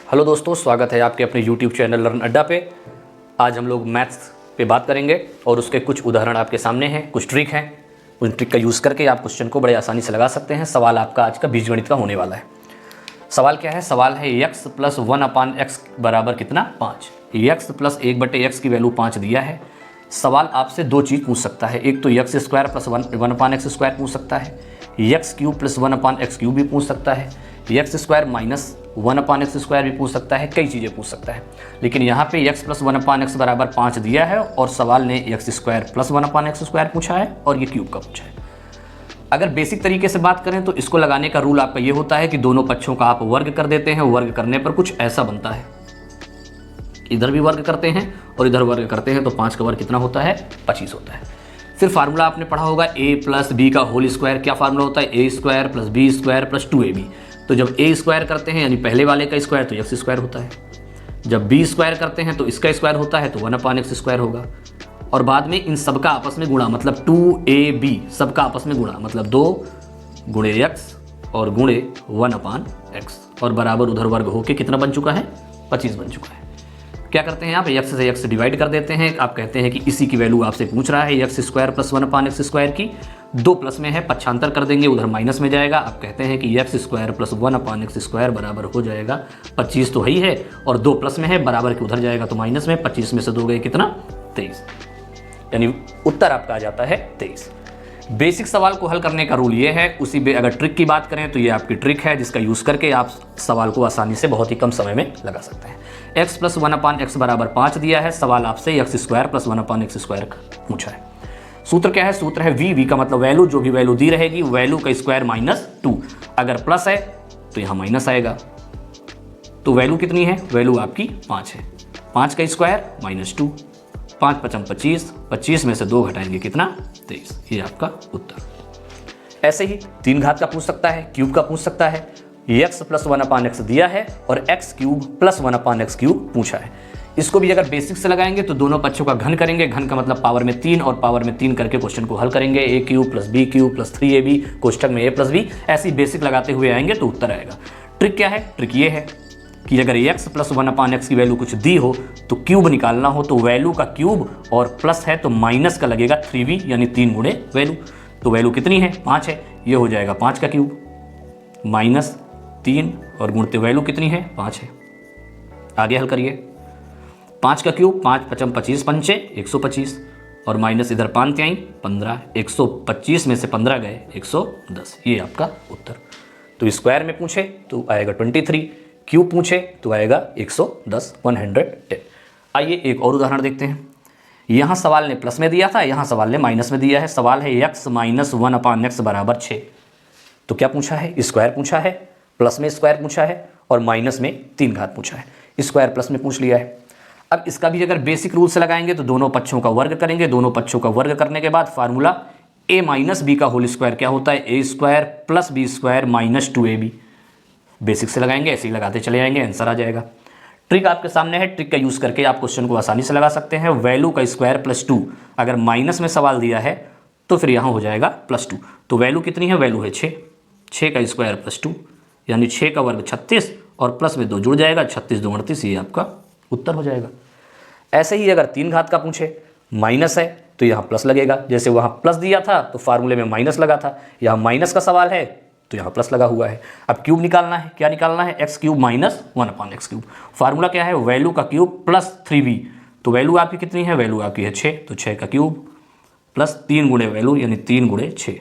Hello दोस्तों, स्वागत है आपके अपने YouTube चैनल लर्न अड्डा पे। आज हम लोग मैथ्स पे बात करेंगे और उसके कुछ उदाहरण आपके सामने हैं, कुछ ट्रिक हैं। उन ट्रिक का यूज़ करके आप क्वेश्चन को बड़े आसानी से लगा सकते हैं। सवाल आपका आज का बीजगणित का होने वाला है। सवाल क्या है? सवाल है x प्लस 1/x बराबर कितना? 5। x प्लस 1/x की वैल्यू 5 दिया है। सवाल आपसे दो चीज़ पूछ सकता है, एक तो x square plus 1/x square पूछ सकता है, x cube plus 1/x cube भी पूछ सकता है, x square minus 1/x square भी पूछ सकता है, कई चीज़ें पूछ सकता है। लेकिन यहाँ पे x प्लस 1/x बराबर 5 दिया है और सवाल ने x square plus 1/x square पूछा है और ये क्यूब का पूछा है। अगर बेसिक तरीके से बात करें तो इसको लगाने का रूल आपका ये होता है कि दोनों पक्षों का आप वर्ग कर देते हैं। वर्ग करने पर कुछ ऐसा बनता है, इधर भी वर्ग करते हैं और इधर वर्ग करते हैं तो 5 का वर्ग कितना होता है? 25 होता है। फिर फार्मूला आपने पढ़ा होगा a प्लस बी का होल स्क्वायर। क्या फार्मूला होता है? a square plus b square plus 2ab। तो जब a स्क्वायर करते हैं यानी पहले वाले का स्क्वायर तो x स्क्वायर होता है, जब b स्क्वायर करते हैं तो इसका स्क्वायर होता है तो 1/x स्क्वायर होगा, और बाद में इन सबका आपस में गुणा मतलब 2ab सबका आपस में गुणा मतलब 2 गुणे x और गुणे 1/x और बराबर उधर वर्ग होके कितना बन चुका है? 25 बन चुका है। क्या करते हैं आप? x से x डिवाइड कर देते हैं। आप कहते हैं कि इसी की वैल्यू आपसे पूछ रहा है x square plus 1/x square की। 2 प्लस में है, पक्षांतर कर देंगे, उधर माइनस में जाएगा। आप कहते हैं कि x square plus 1/x square बराबर हो जाएगा 25 तो ही है और 2 प्लस में है, बराबर के उधर जाएगा तो माइनस में। 25 में से 2 गए कितना? 23, यानी उत्तर आपका आ जाता है 23। बेसिक सवाल को हल करने का रूल ये है। उसी में अगर ट्रिक की बात करें तो ये आपकी ट्रिक है जिसका यूज़ करके आप सवाल को आसानी से बहुत ही कम समय में लगा सकते हैं। x प्लस 1/x बराबर 5 दिया है। सवाल आपसे x square plus 1/x square पूछा है। सूत्र क्या है? सूत्र है v का मतलब वैल्यू, जो भी वैल्यू दी रहेगी वैल्यू का स्क्वायर माइनस 2। अगर प्लस है तो यहाँ माइनस आएगा। तो वैल्यू कितनी है? वैल्यू आपकी 5 है। 5 का स्क्वायर माइनस 2, 5 × 5 = 25, 25 में से 2 घटाएंगे कितना? 23। ये आपका उत्तर। ऐसे ही 3 घात का पूछ सकता है, क्यूब का पूछ सकता है। x प्लस 1/x दिया है और x cube plus 1/x cube पूछा है। इसको भी अगर बेसिक से लगाएंगे तो दोनों पक्षों का घन करेंगे। घन का मतलब पावर में 3 और पावर में 3 करके क्वेश्चन को हल करेंगे। a cube plus b cube plus 3ab कोष्टक में a प्लस b, ऐसी बेसिक लगाते हुए आएंगे तो उत्तर आएगा। ट्रिक क्या है? ट्रिक ये है कि अगर x प्लस 1/x की वैल्यू कुछ दी हो तो क्यूब निकालना हो तो वैल्यू का क्यूब और प्लस है तो माइनस का लगेगा 3b यानी 3 गुणे वैल्यू। तो वैल्यू कितनी है? 5 है। ये हो जाएगा 5 का क्यूब माइनस 3 और गुणते वैल्यू कितनी है? 5 है। आगे हल करिए। 5 का क्यूब 5 × 5 = 25, 5 × 125 और माइनस इधर 5 × 3 = 15। 125 में से 15 गए 110। ये आपका उत्तर। तो स्क्वायर में पूछे तो आएगा 23, क्यूब पूछे तो आएगा 110, 110। आइए एक और उदाहरण देखते हैं। यहाँ सवाल ने प्लस में दिया था, यहाँ सवाल ने माइनस में दिया है। सवाल है x माइनस 1/x बराबर 6। तो क्या पूछा है? स्क्वायर पूछा है, प्लस में स्क्वायर पूछा है और माइनस में 3 घात पूछा है। स्क्वायर प्लस में पूछ लिया है। अब इसका भी अगर बेसिक रूल से लगाएंगे तो दोनों पक्षों का वर्ग करेंगे। दोनों पक्षों का वर्ग करने के बाद फार्मूला a माइनस बी का होल स्क्वायर क्या होता है? a square plus b square minus 2ab। Basic से लगाएंगे, ऐसे ही लगाते चले जाएंगे, आंसर आ जाएगा। ट्रिक आपके सामने है। ट्रिक का यूज़ करके आप क्वेश्चन को आसानी से लगा सकते हैं। वैल्यू का स्क्वायर प्लस 2, अगर माइनस में सवाल दिया है तो फिर यहाँ हो जाएगा प्लस 2। तो वैल्यू कितनी है? वैल्यू है 6। 6 का स्क्वायर प्लस 2 यानी 6 का वर्ग 36 और प्लस में 2 जुड़ जाएगा, 36 × 2 = 38। ये आपका उत्तर हो जाएगा। ऐसे ही अगर 3 घात का पूछे, माइनस है तो यहाँ प्लस लगेगा। जैसे वहाँ प्लस दिया था तो फार्मूले में माइनस लगा था, यहाँ माइनस का सवाल है तो यहाँ प्लस लगा हुआ है। अब क्यूब निकालना है। क्या निकालना है? x cube minus 1/x cube. Formula क्या है? वैल्यू का क्यूब प्लस 3b। तो वैल्यू आपकी कितनी है? वैल्यू आपकी है 6, तो 6 का क्यूब प्लस 3 गुणे वैल्यू यानी 3 गुणे 6।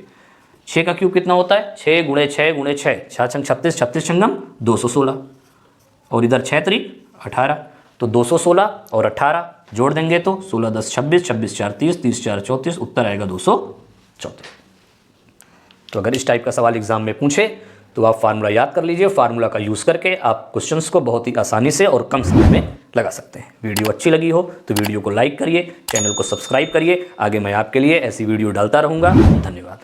6 का क्यूब कितना होता है? 6 × 6 × 6, 6 × 36, 36 × 216 और इधर 6 × 3 = 18। तो 216 और 18 जोड़ देंगे तो 16 × 10 = 26, 26 × 4 = 30, 30 × 4 = 34। उत्तर आएगा 234। तो अगर इस टाइप का सवाल एग्जाम में पूछे तो आप फार्मूला याद कर लीजिए। फार्मूला का यूज़ करके आप क्वेश्चंस को बहुत ही आसानी से और कम समय में लगा सकते हैं। वीडियो अच्छी लगी हो तो वीडियो को लाइक करिए, चैनल को सब्सक्राइब करिए। आगे मैं आपके लिए ऐसी वीडियो डालता रहूँगा। धन्यवाद।